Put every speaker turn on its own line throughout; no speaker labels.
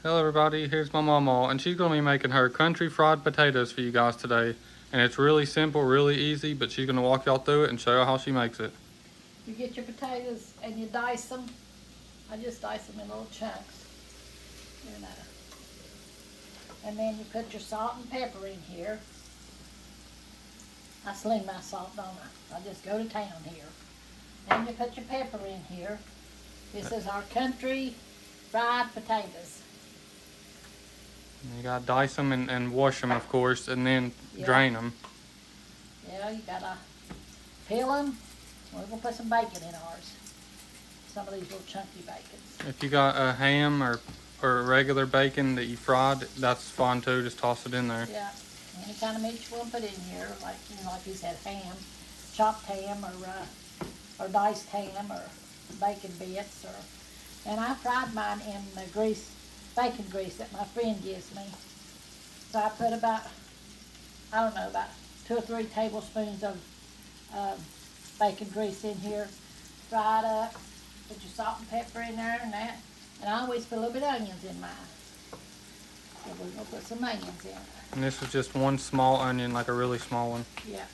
Hello everybody, here's my Mamaw, and she's going to be making her country fried potatoes for you guys today. And it's really simple, really easy, but she's going to walk y'all through it and show you how she makes it.
You get your potatoes and you dice them. I just dice them in little chunks. And then you put your salt and pepper in here. I sling my salt, don't I? I just go to town here. Then you put your pepper in here. This is our country fried potatoes.
You got to dice them and wash them, of course, and then drain them.
Yeah, you got to peel them. We're going to put some bacon in ours. Some of these little chunky bacons.
If you got a ham or regular bacon that you fried, that's fine too. Just toss it in there.
Yeah, any kind of meat you want to put in here, like like he said, ham, chopped ham, or diced ham, or bacon bits, and I fried mine in the bacon grease that my friend gives me. So I put about 2 or 3 tablespoons of bacon grease in here, fry it up, put your salt and pepper in there and that. And I always put a little bit of onions in mine. So we're going to put some onions in it.
And this is just one small onion, like a really small one.
Yeah.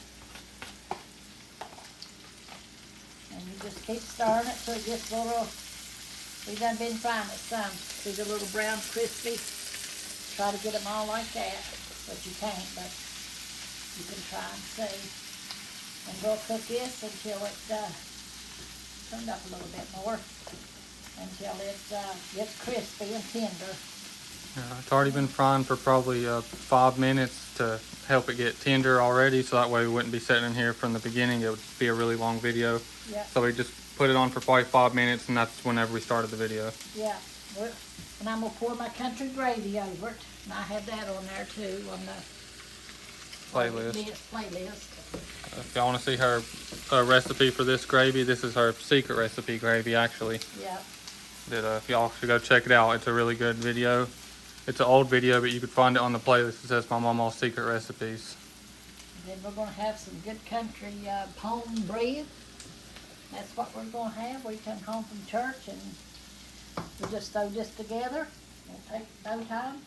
And you just keep stirring it till it gets a little, we done been frying it some. See the little brown crispy? Try to get them all like that, but you can't, but you can try and see. And we'll cook this until it turned up a little bit more, until it gets crispy and tender.
It's already been frying for probably 5 minutes to help it get tender already, so that way we wouldn't be sitting in here from the beginning. It would be a really long video.
Yeah.
So we just put it on for probably 5 minutes, and that's whenever we started the video.
Yeah. And I'm going to pour my country gravy over it. And I have that on there too, on the playlist.
If y'all want to see her recipe for this gravy, this is her secret recipe gravy, actually.
Yeah.
If y'all should go check it out. It's a really good video. It's an old video, but you could find it on the playlist. It says My Mamaw's Secret Recipes.
And then we're going to have some good country pone bread. That's what we're going to have. We come home from church and we just throw this together. We'll take dough time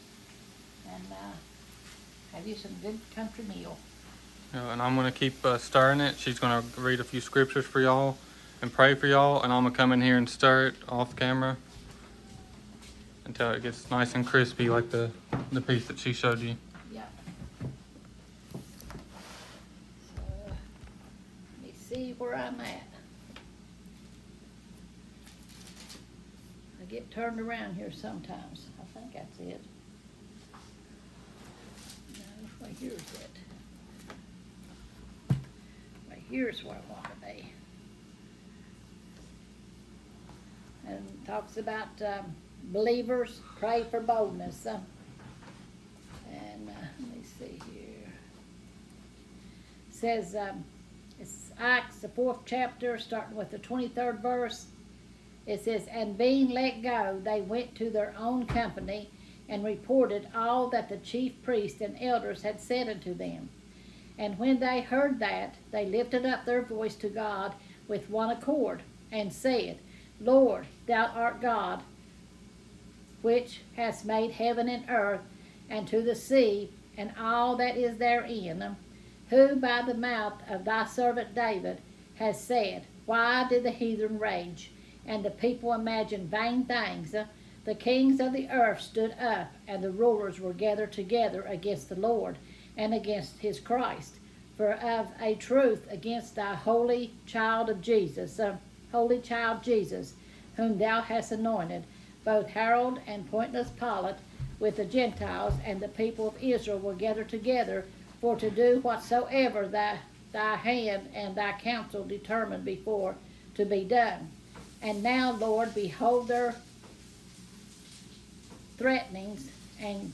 and have you some good country meal.
And I'm going to keep stirring it. She's going to read a few scriptures for y'all and pray for y'all. And I'm going to come in here and stir it off camera until it gets nice and crispy like the piece that she showed you.
Yeah. So, let me see where I'm at. I get turned around here sometimes. I think that's it. No, right here's it. Right here's where I want to be. And it talks about believers pray for boldness. And let me see here. It says, it's Acts, the 4th chapter, starting with the 23rd verse. It says, and being let go, they went to their own company and reported all that the chief priests and elders had said unto them. And when they heard that, they lifted up their voice to God with one accord, and said, Lord, thou art God, which hast made heaven and earth, and to the sea, and all that is therein, who by the mouth of thy servant David has said, why did the heathen rage, and the people imagine vain things? The kings of the earth stood up, and the rulers were gathered together against the Lord, and against his Christ, for of a truth against thy holy child Jesus, whom thou hast anointed, both Herod and Pontius Pilate with the Gentiles and the people of Israel were gathered together for to do whatsoever thy hand and thy counsel determined before to be done. And now, Lord, behold their threatenings, and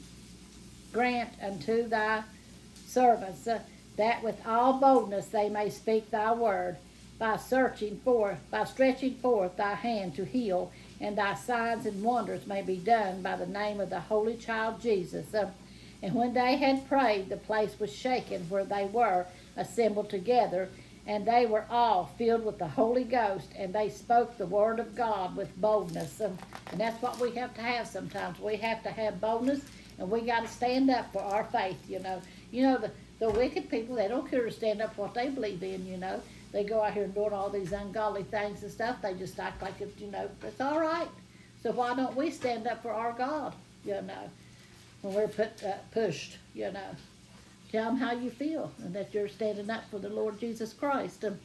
grant unto thy servants that with all boldness they may speak thy word, by stretching forth thy hand to heal, and thy signs and wonders may be done by the name of the Holy Child Jesus. And when they had prayed, the place was shaken where they were assembled together, And they were all filled with the Holy Ghost, and they spoke the word of God with boldness. And that's what we have to have sometimes. We have to have boldness, and we got to stand up for our faith, you know. You know, the wicked people, they don't care to stand up for what they believe in, you know. They go out here and doing all these ungodly things and stuff. They just act like it, you know, it's all right. So why don't we stand up for our God, you know, when we're pushed, you know. Tell them how you feel and that you're standing up for the Lord Jesus Christ. And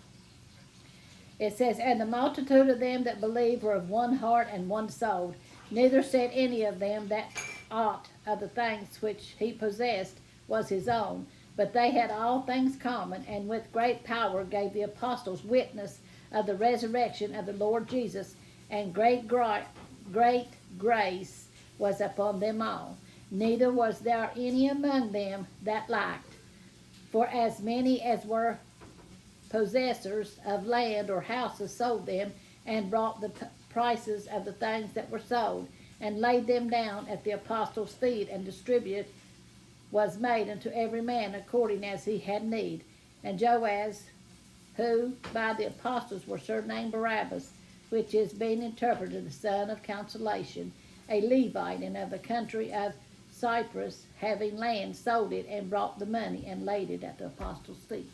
it says, and the multitude of them that believed were of one heart and one soul. Neither said any of them that aught of the things which he possessed was his own, but they had all things common, and with great power gave the apostles witness of the resurrection of the Lord Jesus, and great grace was upon them all. Neither was there any among them that lacked. For as many as were possessors of land or houses sold them, and brought the prices of the things that were sold, and laid them down at the apostles' feet, and distributed was made unto every man according as he had need. And Joas, who by the apostles were surnamed Barabbas, which is being interpreted the son of consolation, a Levite, and of the country of Cyprus, having land, sold it, and brought the money, and laid it at the apostles' feet.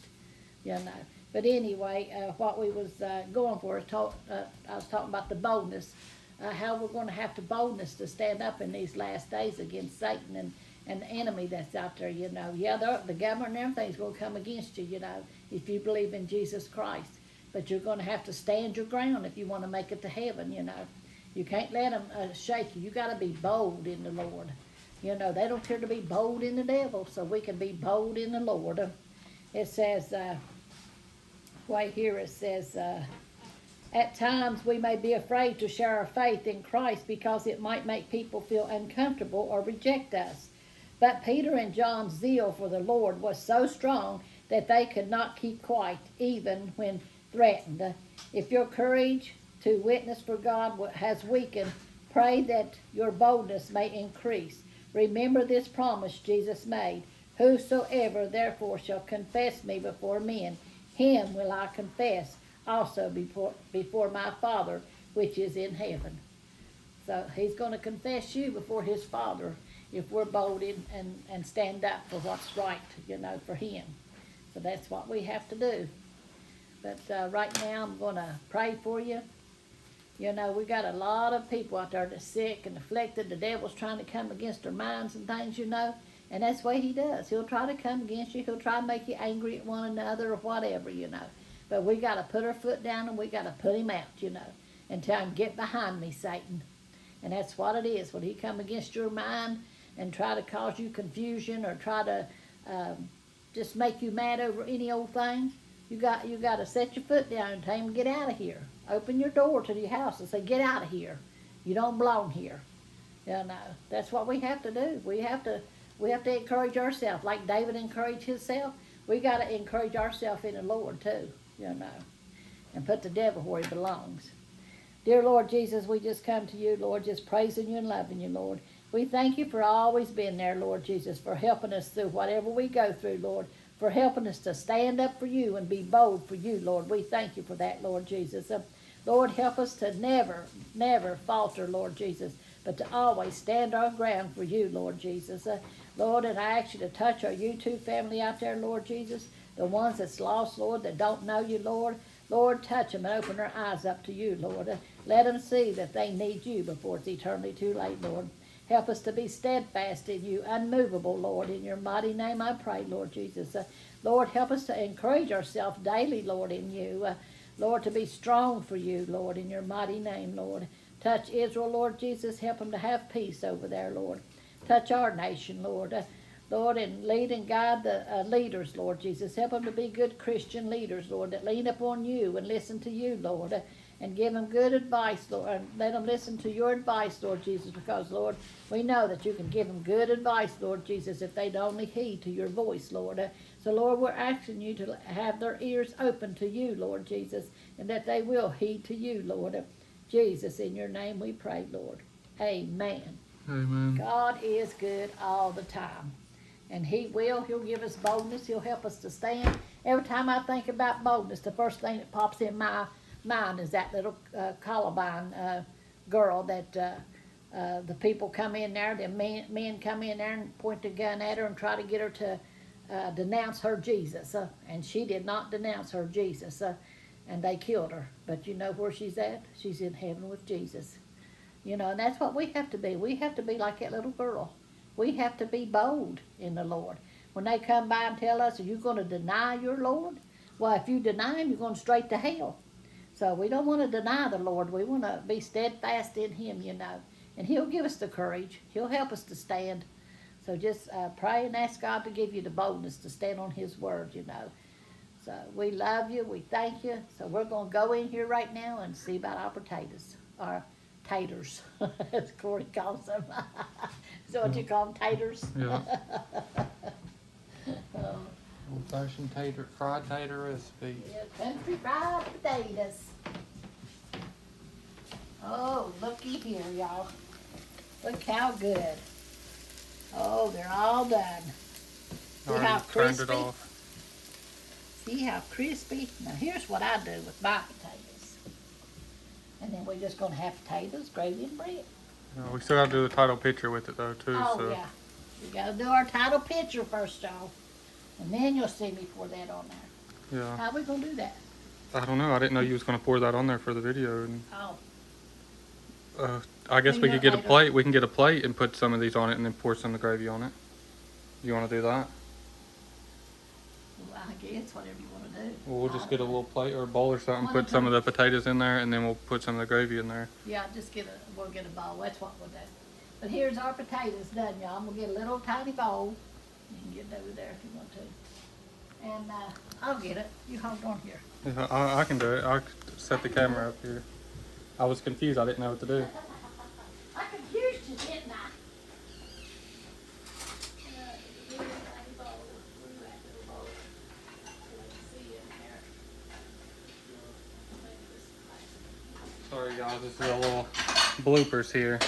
You know. But anyway, what we was going for is I was talking about the boldness, how we're going to have the boldness to stand up in these last days against Satan and the enemy that's out there. You know, yeah, the government and everything's going to come against you. You know, if you believe in Jesus Christ, but you're going to have to stand your ground if you want to make it to heaven. You know, you can't let them shake you. You got to be bold in the Lord. You know, they don't care to be bold in the devil, so we can be bold in the Lord. It says, right here it says, at times we may be afraid to share our faith in Christ because it might make people feel uncomfortable or reject us. But Peter and John's zeal for the Lord was so strong that they could not keep quiet, even when threatened. If your courage to witness for God has weakened, pray that your boldness may increase. Remember this promise Jesus made, whosoever therefore shall confess me before men, him will I confess also before my Father which is in heaven. So he's going to confess you before his Father if we're bold and stand up for what's right, you know, for him. So that's what we have to do. But right now I'm going to pray for you. You know, we got a lot of people out there that's sick and afflicted. The devil's trying to come against their minds and things, you know. And that's what he does. He'll try to come against you. He'll try to make you angry at one another or whatever, you know. But we got to put our foot down and we got to put him out, you know. And tell him, get behind me, Satan. And that's what it is. When he come against your mind and try to cause you confusion or try to just make you mad over any old thing, you got to set your foot down and tell him, get out of here. Open your door to your house and say, get out of here. You don't belong here. You know, that's what we have to do. We have to encourage ourselves. Like David encouraged himself, we got to encourage ourselves in the Lord too, you know, and put the devil where he belongs. Dear Lord Jesus, we just come to you, Lord, just praising you and loving you, Lord. We thank you for always being there, Lord Jesus, for helping us through whatever we go through, Lord, for helping us to stand up for you and be bold for you, Lord. We thank you for that, Lord Jesus. Lord, help us to never falter, Lord Jesus, but to always stand our ground for you, Lord Jesus. Lord, and I ask you to touch our YouTube family out there, Lord Jesus, the ones that's lost, Lord, that don't know you, Lord. Lord, touch them and open their eyes up to you, Lord. Let them see that they need you before it's eternally too late, Lord. Help us to be steadfast in you, unmovable, Lord. In your mighty name I pray, Lord Jesus. Lord, help us to encourage ourselves daily, Lord, in you. Lord, to be strong for you, Lord, in your mighty name, Lord. Touch Israel, Lord Jesus. Help them to have peace over there, Lord. Touch our nation, Lord. Lord, and lead and guide the leaders, Lord Jesus. Help them to be good Christian leaders, Lord, that lean upon you and listen to you, Lord, and give them good advice, Lord, and let them listen to your advice, Lord Jesus, because, Lord, we know that you can give them good advice, Lord Jesus, if they'd only heed to your voice, Lord. So, Lord, we're asking you to have their ears open to you, Lord Jesus, and that they will heed to you, Lord. Jesus, in your name we pray, Lord. Amen.
Amen.
God is good all the time. And he'll give us boldness. He'll help us to stand. every time I think about boldness, the first thing that pops in my mind is that little Columbine girl that the people come in there, the men come in there and point the gun at her and try to get her to denounce her Jesus. And she did not denounce her Jesus, and they killed her. But you know where she's at? She's in heaven with Jesus. You know, and that's what we have to be. We have to be like that little girl. We have to be bold in the Lord. When they come by and tell us, are you going to deny your Lord? Well, if you deny him, you're going straight to hell. So we don't want to deny the Lord. We want to be steadfast in him, you know. And he'll give us the courage. He'll help us to stand. So just pray and ask God to give you the boldness to stand on his word, you know. So we love you. We thank you. So we're going to go in here right now and see about our potatoes. Our taters, as Corey calls them. Is that what you call them, taters?
Yeah. Old-fashioned fried tater recipe.
Yeah, country fried potatoes. Oh, looky here, y'all. Look how good. Oh, they're all done. See how
Turned it
crispy?
off.
See how crispy? Now here's what I do with my potatoes. And then we're just gonna have potatoes, gravy, and bread.
We still got to do the title picture with it though too.
Oh
so.
yeah. We gotta do our title picture first, y'all. And then you'll see me pour that on there.
Yeah.
How are we gonna do that?
I don't know. I didn't know you was gonna pour that on there for the video. And,
Oh.
I guess
Clean
we
it
could
up
get a
later.
plate. We can get a plate and put some of these on it, and then pour some of the gravy on it. You want to do that?
Well, I guess whatever you wanna do.
Well, we'll just get a little plate or a bowl or something.
Well,
Put some of the potatoes in there, and then we'll put some of the gravy in there.
Yeah, we'll get a bowl. That's what we'll do. But here's our potatoes done, y'all. I'm gonna get a little tiny bowl. You can get it over there if you want to. And I'll get it. You hold on here.
Yeah, I can do it. I'll set the camera up here. I was confused. I didn't know what to do.
I confused you, didn't I?
Sorry guys, this is a little bloopers here.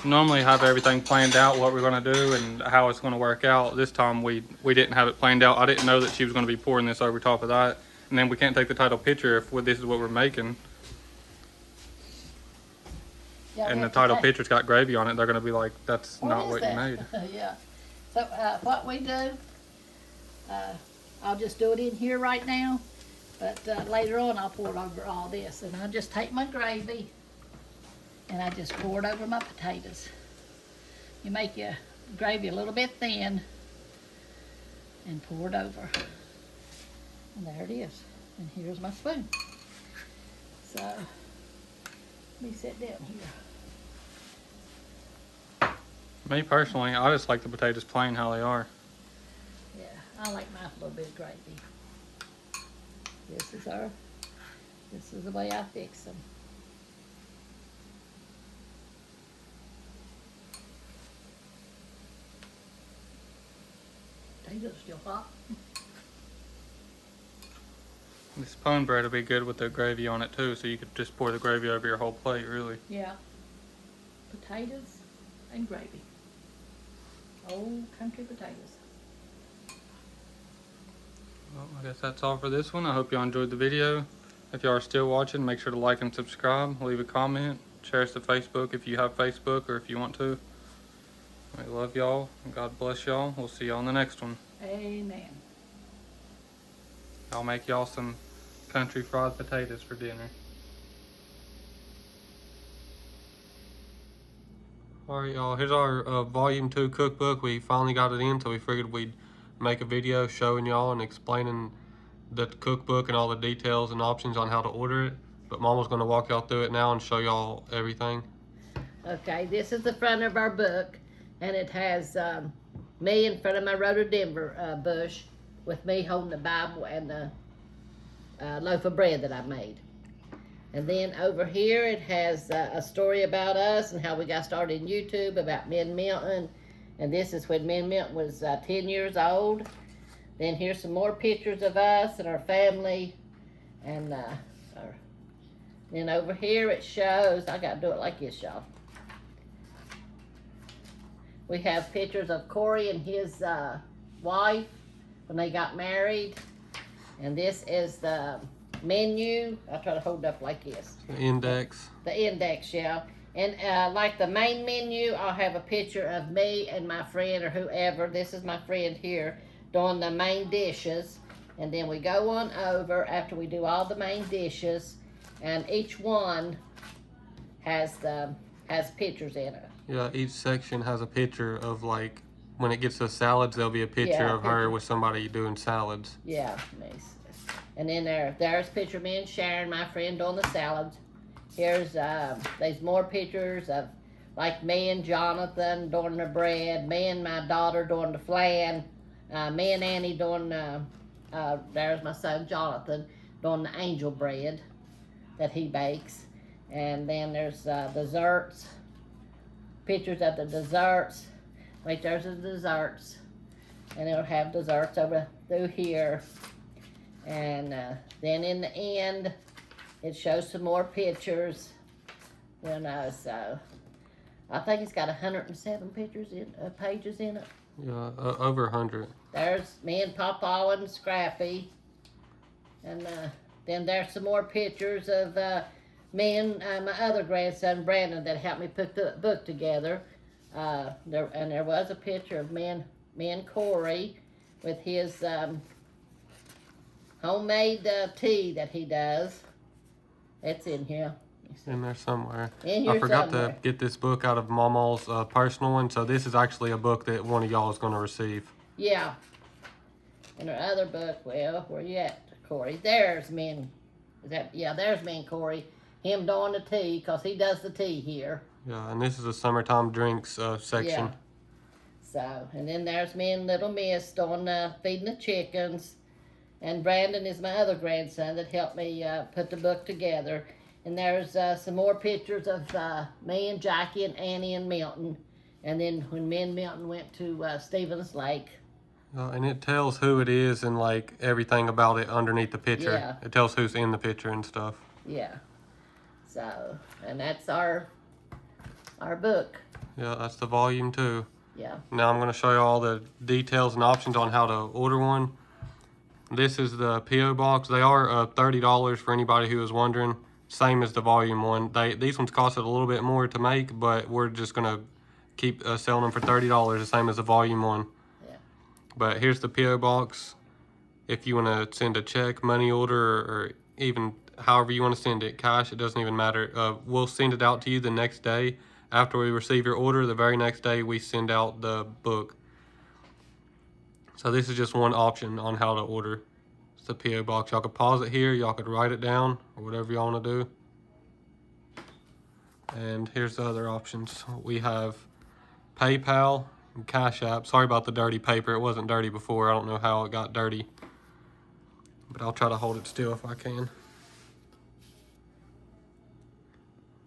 Normally have everything planned out, what we're going to do and how it's going to work out. This time we didn't have it planned out. I didn't know that she was going to be pouring this over top of that. And then we can't take the title picture if this is what we're making.
Yeah,
And
we
the
have to
title
take-
picture's got gravy on it. They're going to be like, that's not
is
what
that?
you made.
Yeah. So what we do, I'll just do it in here right now. But later on I'll pour it over all this. And I'll just take my gravy and I just pour it over my potatoes. You make your gravy a little bit thin and pour it over. And there it is. And here's my spoon. So, let me sit down here.
Me personally, I just like the potatoes plain how they are.
Yeah, I like mine with a little bit of gravy. This is the way I fix them. Potatoes still hot.
This pone bread will be good with the gravy on it too, so you could just pour the gravy over your whole plate, really.
Yeah. Potatoes and gravy. Old country potatoes.
Well, I guess that's all for this one. I hope y'all enjoyed the video. If y'all are still watching, make sure to like and subscribe. Leave a comment. Share us to Facebook if you have Facebook or if you want to. We love y'all. God bless y'all. We'll see y'all on the next one.
Amen.
I'll make y'all some country fried potatoes for dinner. Alright y'all, here's our volume 2 cookbook. We finally got it in, so we figured we'd make a video showing y'all and explaining the cookbook and all the details and options on how to order it. But Mama's going to walk y'all through it now and show y'all everything.
Okay, this is the front of our book, and it has me in front of my rhododendron bush with me holding the Bible and the loaf of bread that I made. And then over here it has a story about us and how we got started in YouTube, about me and Milton. And this is when me and Milton was 10 years old. Then here's some more pictures of us and our family. And then over here it shows, I gotta do it like this, y'all. We have pictures of Corey and his wife when they got married. And this is the menu. I'll try to hold it up like this.
The index.
The index, yeah. And like the main menu, I'll have a picture of me and my friend or whoever. This is my friend here doing the main dishes. And then we go on over after we do all the main dishes, and each one has pictures in it.
Yeah, each section has a picture of, like, when it gets to salads, there'll be a picture
Yeah,
of her with somebody doing salads.
Yeah, nice. And then there's a picture of me and Sharon, my friend, doing the salads. Here's there's more pictures of like me and Jonathan doing the bread, me and my daughter doing the flan, me and Annie doing there's my son Jonathan doing the angel bread that he bakes. And then there's desserts, pictures of the desserts. Wait, there's the desserts. And it'll have desserts over through here. And then in the end, it shows some more pictures. You know, so I think it's got 107 pictures pages in it.
Yeah, over 100.
There's me and Papa and Scrappy. And then there's some more pictures of me and my other grandson, Brandon, that helped me put the book together. There was a picture of me and Corey with his homemade tea that he does. It's in here.
In there somewhere.
In here
I forgot
somewhere.
to get this book out of Mamaw's personal one, so this is actually a book that one of y'all is going to receive.
Yeah. And our other book, well, where you at, Corey? There's me and, there's me and Corey. Him doing the tea, because he does the tea here.
Yeah, and this is a summertime drinks section.
Yeah. So, and then there's me and little Miss doing feeding the chickens. And Brandon is my other grandson that helped me put the book together. And there's some more pictures of me and Jackie and Annie and Milton. And then when me and Milton went to Stevens Lake.
And it tells who it is and like everything about it underneath the picture.
Yeah.
It tells who's in the picture and stuff.
Yeah. So, and that's our book.
Yeah, that's the volume 2.
Yeah.
Now I'm going to show you all the details and options on how to order one. This is the P.O. box. They are $30 for anybody who is wondering. Same as the volume 1. These ones costed a little bit more to make, but we're just going to keep selling them for $30, the same as the volume 1.
Yeah.
But here's the P.O. box. If you want to send a check, money order, or even however you want to send it, cash, it doesn't even matter. We'll send it out to you the next day. After we receive your order, the very next day we send out the book. So this is just one option on how to order. It's the P.O. box. Y'all could pause it here. Y'all could write it down or whatever y'all want to do. And here's the other options. We have PayPal and Cash App. Sorry about the dirty paper. It wasn't dirty before. I don't know how it got dirty. But I'll try to hold it still if I can.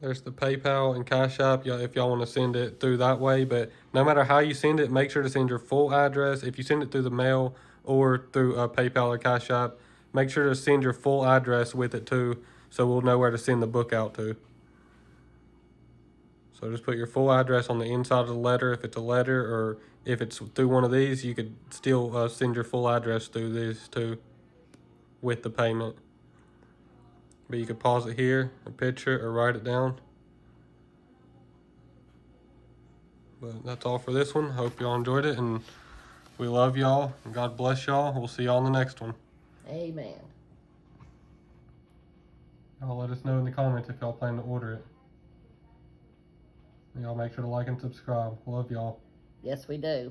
There's the PayPal and Cash App if y'all want to send it through that way. But no matter how you send it, make sure to send your full address. If you send it through the mail or through PayPal or Cash App, make sure to send your full address with it too, so we'll know where to send the book out to. So just put your full address on the inside of the letter if it's a letter, or if it's through one of these, you could still send your full address through these too with the payment. But you could pause it here, or picture it, or write it down. But that's all for this one. Hope y'all enjoyed it, and we love y'all, and God bless y'all. We'll see y'all in the next one.
Amen.
Y'all let us know in the comments if y'all plan to order it. Y'all make sure to like and subscribe. Love y'all.
Yes, we do.